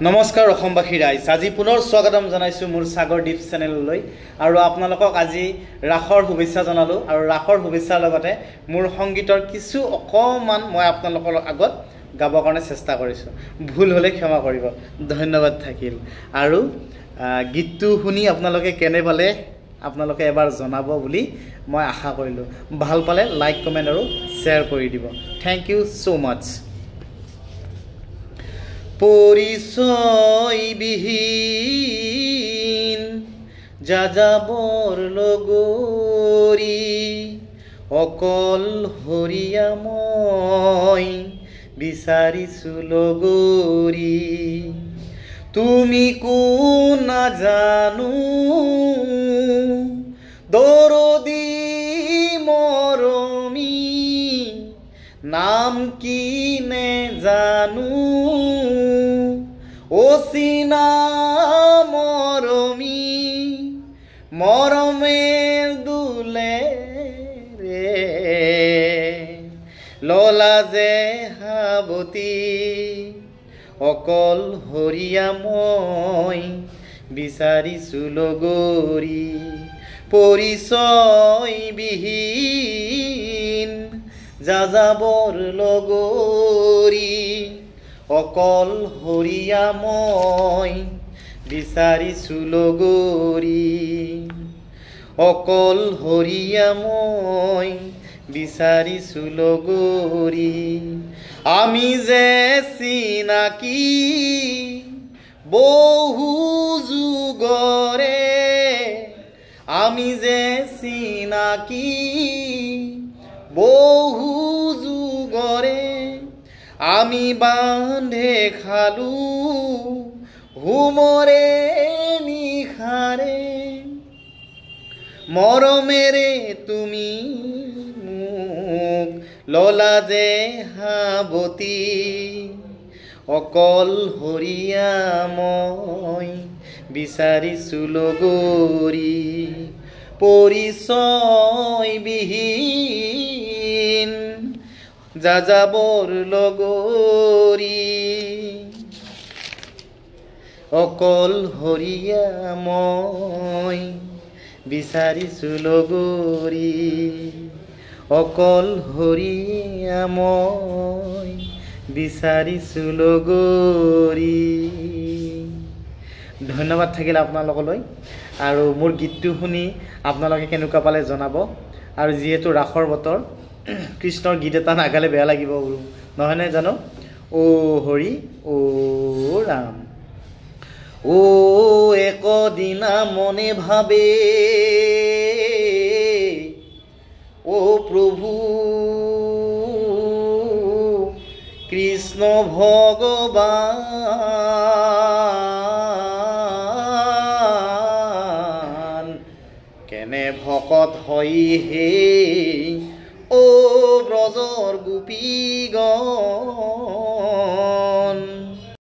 নমস্কাৰ অসমবাসী ৰাইজ, আজি পুনৰ স্বাগতম জনাইছোঁ মোৰ সাগৰদ্বীপ চেনেললৈ। আৰু আপোনালোকক আজি ৰাসৰ শুভেচ্ছা জনালোঁ। আৰু ৰাসৰ শুভেচ্ছাৰ লগতে মোৰ সংগীতৰ কিছু অকণমান মই আপোনালোকৰ আগত গাবৰ কাৰণে চেষ্টা কৰিছোঁ। ভুল হ'লে ক্ষমা কৰিব, ধন্যবাদ থাকিল। আৰু গীতটো শুনি আপোনালোকে কেনে পালে আপোনালোকে এবাৰ জনাব বুলি মই আশা কৰিলোঁ। ভাল পালে লাইক কমেণ্ট আৰু শ্বেয়াৰ কৰি দিব। থেংক ইউ ছ' মাছ। পৰিচয়বিহীন যাযাবৰ লগৰী অকল হৰিয়া মই বিচাৰিছোঁ লগৰী। তুমি কোন নাজানো দৰদী মৰমী, নাম কি নেজানো অচিনা মৰমী। মৰমে দুলে ৰে ললা যে সাৱতী, অকল হৰিয়া মই বিচাৰিছোঁ লগৰী। পৰিচয়বিহীন যাযাবৰ লগৰী অকল হৰিয়া মই বিচাৰিছোঁ লগৰী। অকল হৰিয়া মই বিচাৰিছোঁ লগৰী। আমি যে চিনাকি বহু যুগৰে, আমি যে চিনাকি বহু যুগৰে, আমি বান্ধে খালোঁ হুমৰে নিশাৰে। মৰমেৰে তুমি মোক ললা যে সাৱতী, অকল হৰিয়া মই বিচাৰিছোঁ লগৰী। পৰিচয়বিহীন যাযাবৰ লগৰী অকল হৰিয়া মই বিচাৰিছোঁ লগৰী। অকল হৰিয়া মই বিচাৰিছোঁ লগৰী। ধন্যবাদ থাকিল আপোনালোকলৈ। আৰু মোৰ গীতটো শুনি আপোনালোকে কেনেকুৱা পালে জনাব। আৰু যিহেতু ৰাসৰ বতৰ, কৃষ্ণৰ গীত এটা নাগালে বেয়া লাগিব নহয়নে জানো? অ' হৰি অ' ৰাম অ' একদিনা মনে ভাবে অ' প্ৰভু কৃষ্ণ ভগৱান, কেনে ভকত হৈ হে অ' ব্ৰজৰ গোপীগণ।